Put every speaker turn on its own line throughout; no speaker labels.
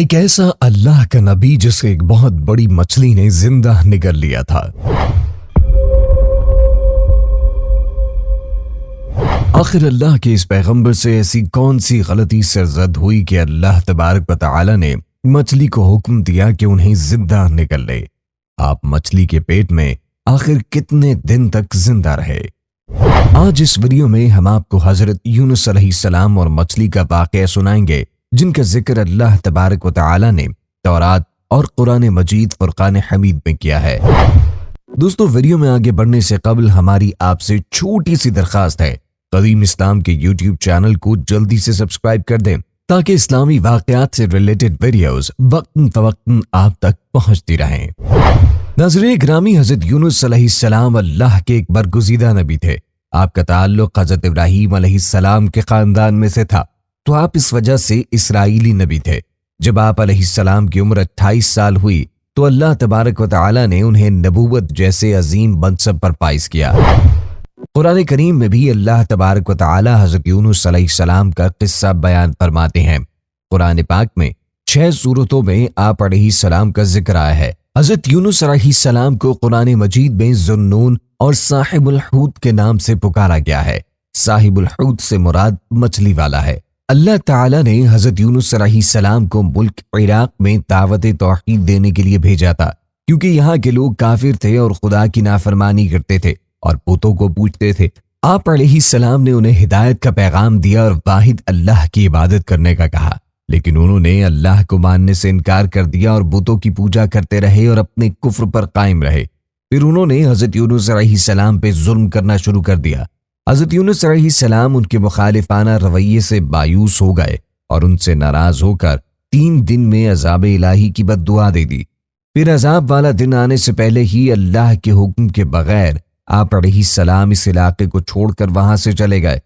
ایک ایسا اللہ کا نبی جسے ایک بہت بڑی مچھلی نے زندہ نگل لیا تھا۔ آخر اللہ کے اس پیغمبر سے ایسی کون سی غلطی سرزد ہوئی کہ اللہ تبارک و تعالی نے مچھلی کو حکم دیا کہ انہیں زندہ نگل لے۔ آپ مچھلی کے پیٹ میں آخر کتنے دن تک زندہ رہے؟ آج اس ویڈیو میں ہم آپ کو حضرت یونس علیہ السلام اور مچھلی کا واقعہ سنائیں گے، جن کا ذکر اللہ تبارک و تعالی نے تورات اور قرآن مجید فرقان حمید میں کیا ہے۔ دوستو، ویڈیو میں آگے بڑھنے سے قبل ہماری آپ سے چھوٹی سی درخواست ہے، قدیم اسلام کے یوٹیوب چینل کو جلدی سے سبسکرائب کر دیں تاکہ اسلامی واقعات سے ریلیٹڈ ویڈیوز وقتاً فوقتاً آپ تک پہنچتی رہیں۔ ناظرین گرامی، حضرت یونس علیہ السلام اللہ کے ایک برگزیدہ نبی تھے۔ آپ کا تعلق حضرت ابراہیم علیہ السلام کے خاندان میں سے تھا، تو آپ اس وجہ سے اسرائیلی نبی تھے۔ جب آپ علیہ السلام کی عمر 28 سال ہوئی تو اللہ تبارک و تعالی نے انہیں نبوت جیسے عظیم منصب پر فائز کیا۔ قرآن کریم میں بھی اللہ تبارک و تعالی حضرت یونس علیہ السلام کا قصہ بیان فرماتے ہیں۔ قرآن پاک میں 6 سورتوں میں آپ علیہ السلام کا ذکر آیا ہے۔ حضرت یونس علیہ السلام کو قرآن مجید میں ذو-النون اور صاحب الحوت کے نام سے پکارا گیا ہے۔ صاحب الحوت سے مراد مچھلی والا ہے۔ اللہ تعالی نے حضرت یونس علیہ السلام کو ملک عراق میں دعوت توحید دینے کے لیے بھیجا تھا، کیونکہ یہاں کے لوگ کافر تھے اور خدا کی نافرمانی کرتے تھے اور بتوں کو پوجتے تھے۔ آپ علیہ السلام نے انہیں ہدایت کا پیغام دیا اور واحد اللہ کی عبادت کرنے کا کہا، لیکن انہوں نے اللہ کو ماننے سے انکار کر دیا اور بتوں کی پوجا کرتے رہے اور اپنے کفر پر قائم رہے۔ پھر انہوں نے حضرت یونس علیہ السلام پہ ظلم کرنا شروع کر دیا۔ حضرت یونس علیہ السلام ان کے مخالفانہ رویے سے مایوس ہو گئے اور ان سے ناراض ہو کر 3 دن میں عذاب الہی کی بد دعا دے دی۔ پھر عذاب والا دن آنے سے پہلے ہی اللہ کے حکم کے بغیر آپ علیہ السلام اس علاقے کو چھوڑ کر وہاں سے چلے گئے۔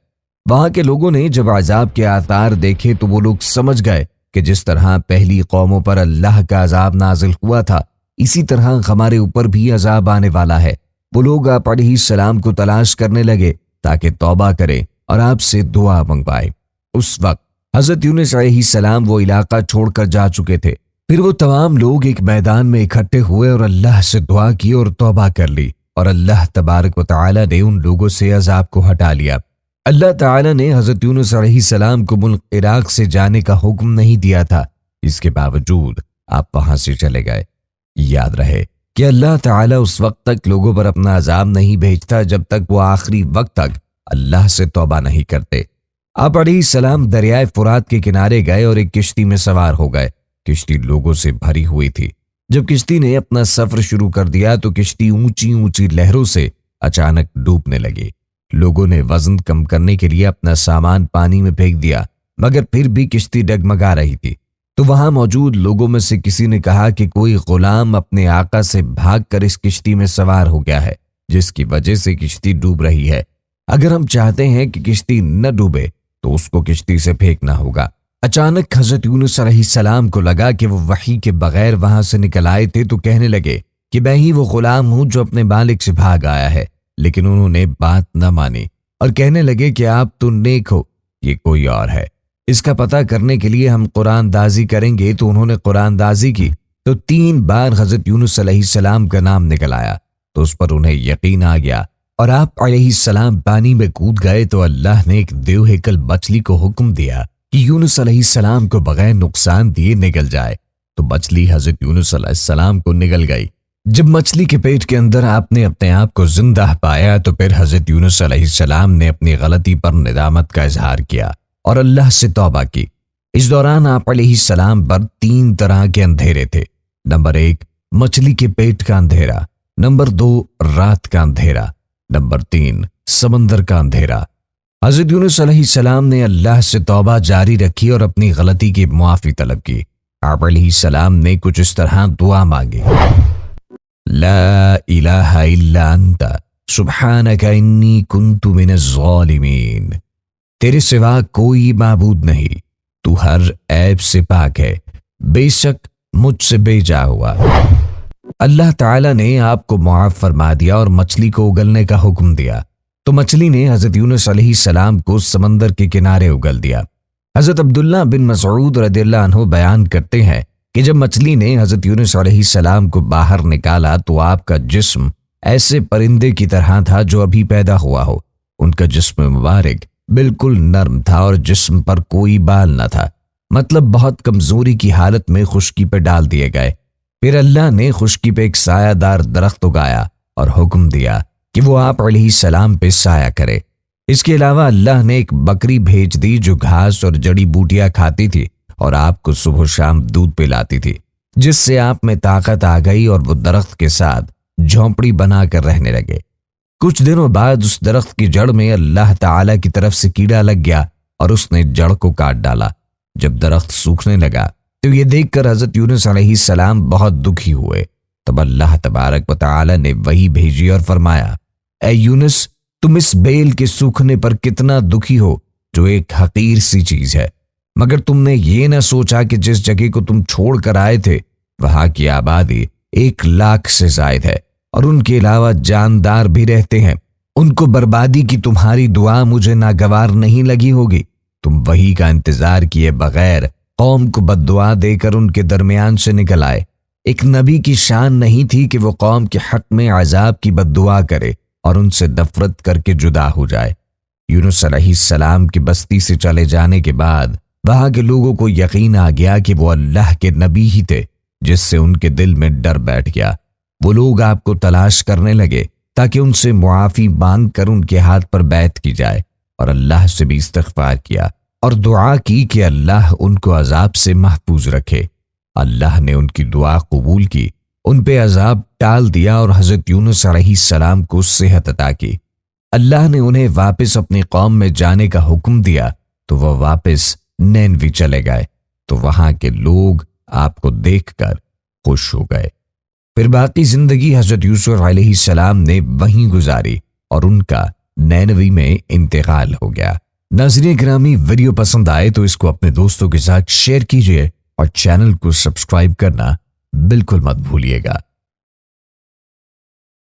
وہاں کے لوگوں نے جب عذاب کے آثار دیکھے تو وہ لوگ سمجھ گئے کہ جس طرح پہلی قوموں پر اللہ کا عذاب نازل ہوا تھا، اسی طرح ہمارے اوپر بھی عذاب آنے والا ہے۔ وہ لوگ آپ علیہ السلام کو تلاش کرنے لگے تاکہ توبہ کریں اور آپ سے دعا منگوائے۔ اس وقت حضرت یونس علیہ السلام وہ علاقہ چھوڑ کر جا چکے تھے۔ پھر وہ تمام لوگ ایک میدان میں اکٹھے ہوئے اور اللہ سے دعا کی اور توبہ کر لی، اور اللہ تبارک و تعالی نے ان لوگوں سے عذاب کو ہٹا لیا۔ اللہ تعالی نے حضرت یونس علیہ السلام کو ملک عراق سے جانے کا حکم نہیں دیا تھا، اس کے باوجود آپ وہاں سے چلے گئے۔ یاد رہے کہ اللہ تعالی اس وقت تک لوگوں پر اپنا عذاب نہیں بھیجتا جب تک وہ آخری وقت تک اللہ سے توبہ نہیں کرتے۔ آپ علیہ السلام دریائے فرات کے کنارے گئے اور ایک کشتی میں سوار ہو گئے۔ کشتی لوگوں سے بھری ہوئی تھی۔ جب کشتی نے اپنا سفر شروع کر دیا تو کشتی اونچی اونچی لہروں سے اچانک ڈوبنے لگی۔ لوگوں نے وزن کم کرنے کے لیے اپنا سامان پانی میں پھینک دیا، مگر پھر بھی کشتی ڈگمگا رہی تھی۔ تو وہاں موجود لوگوں میں سے کسی نے کہا کہ کوئی غلام اپنے آقا سے بھاگ کر اس کشتی میں سوار ہو گیا ہے، جس کی وجہ سے کشتی ڈوب رہی ہے۔ اگر ہم چاہتے ہیں کہ کشتی نہ ڈوبے تو اس کو کشتی سے پھینکنا ہوگا۔ اچانک حضرت یونس علیہ السلام کو لگا کہ وہ وحی کے بغیر وہاں سے نکل آئے تھے، تو کہنے لگے کہ میں ہی وہ غلام ہوں جو اپنے مالک سے بھاگ آیا ہے۔ لیکن انہوں نے بات نہ مانی اور کہنے لگے کہ آپ تو نیک ہو، یہ کوئی اور ہے۔ اس کا پتہ کرنے کے لیے ہم قرآن دازی کریں گے۔ تو انہوں نے قرآن دازی کی تو 3 بار حضرت یونس علیہ السلام کا نام نکل آیا، تو اس پر انہیں یقین آ گیا اور آپ علیہ السلام پانی میں کود گئے۔ تو اللہ نے ایک دیو ہیکل مچھلی کو حکم دیا کہ یونس علیہ السلام کو بغیر نقصان دیے نگل جائے، تو مچھلی حضرت یونس علیہ السلام کو نگل گئی۔ جب مچھلی کے پیٹ کے اندر آپ نے اپنے آپ کو زندہ پایا تو پھر حضرت یونس علیہ السلام نے اپنی غلطی پر ندامت کا اظہار کیا اور اللہ سے توبہ کی۔ اس دوران آپ علیہ السلام پر 3 طرح کے اندھیرے تھے۔ نمبر 1 مچھلی کے پیٹ کا اندھیرا، نمبر 2 رات کا اندھیرا، نمبر 3 سمندر کا اندھیرا۔ حضرت یونس علیہ السلام نے اللہ سے توبہ جاری رکھی اور اپنی غلطی کی معافی طلب کی۔ آپ علیہ السلام نے کچھ اس طرح دعا مانگی: لا الہ الا انت سبحانک انی کنت من الظالمین۔ تیرے سوا کوئی معبود نہیں، تو ہر عیب سے پاک ہے، بے شک مجھ سے بھیجا ہوا۔ اللہ تعالی نے آپ کو معاف فرما دیا اور مچھلی کو اگلنے کا حکم دیا، تو مچھلی نے حضرت یونس علیہ السلام کو سمندر کے کنارے اگل دیا۔ حضرت عبداللہ بن مسعود رضی اللہ عنہ بیان کرتے ہیں کہ جب مچھلی نے حضرت یونس علیہ السلام کو باہر نکالا تو آپ کا جسم ایسے پرندے کی طرح تھا جو ابھی پیدا ہوا ہو۔ ان کا جسم مبارک بالکل نرم تھا اور جسم پر کوئی بال نہ تھا، مطلب بہت کمزوری کی حالت میں خشکی پہ ڈال دیے گئے۔ پھر اللہ نے خشکی پہ ایک سایہ دار درخت اگایا اور حکم دیا کہ وہ آپ علیہ السلام پہ سایہ کرے۔ اس کے علاوہ اللہ نے ایک بکری بھیج دی جو گھاس اور جڑی بوٹیاں کھاتی تھی اور آپ کو صبح و شام دودھ پلاتی تھی، جس سے آپ میں طاقت آ گئی اور وہ درخت کے ساتھ جھونپڑی بنا کر رہنے لگے۔ کچھ دنوں بعد اس درخت کی جڑ میں اللہ تعالی کی طرف سے کیڑا لگ گیا اور اس نے جڑ کو کاٹ ڈالا۔ جب درخت سوکھنے لگا تو یہ دیکھ کر حضرت یونس علیہ السلام بہت دکھی ہوئے۔ تب اللہ تبارک و تعالی نے وحی بھیجی اور فرمایا، اے یونس، تم اس بیل کے سوکھنے پر کتنا دکھی ہو جو ایک حقیر سی چیز ہے، مگر تم نے یہ نہ سوچا کہ جس جگہ کو تم چھوڑ کر آئے تھے وہاں کی آبادی 1,00,000 سے زائد ہے اور ان کے علاوہ جاندار بھی رہتے ہیں۔ ان کو بربادی کی تمہاری دعا مجھے ناگوار نہیں لگی ہوگی۔ تم وحی کا انتظار کیے بغیر قوم کو بد دعا دے کر ان کے درمیان سے نکل آئے۔ ایک نبی کی شان نہیں تھی کہ وہ قوم کے حق میں عذاب کی بد دعا کرے اور ان سے نفرت کر کے جدا ہو جائے۔ یونس علیہ السلام کی بستی سے چلے جانے کے بعد وہاں کے لوگوں کو یقین آ گیا کہ وہ اللہ کے نبی ہی تھے، جس سے ان کے دل میں ڈر بیٹھ گیا۔ وہ لوگ آپ کو تلاش کرنے لگے تاکہ ان سے معافی مانگ کر ان کے ہاتھ پر بیعت کی جائے، اور اللہ سے بھی استغفار کیا اور دعا کی کہ اللہ ان کو عذاب سے محفوظ رکھے۔ اللہ نے ان کی دعا قبول کی، ان پہ عذاب ٹال دیا اور حضرت یونس علیہ السلام کو صحت عطا کی۔ اللہ نے انہیں واپس اپنی قوم میں جانے کا حکم دیا تو وہ واپس نینوی چلے گئے، تو وہاں کے لوگ آپ کو دیکھ کر خوش ہو گئے۔ پھر باقی زندگی حضرت یوسف علیہ السلام نے وہیں گزاری اور ان کا نینوی میں انتقال ہو گیا۔ ناظرین گرامی، ویڈیو پسند آئے تو اس کو اپنے دوستوں کے ساتھ شیئر کیجیے اور چینل کو سبسکرائب کرنا بالکل مت بھولیے گا۔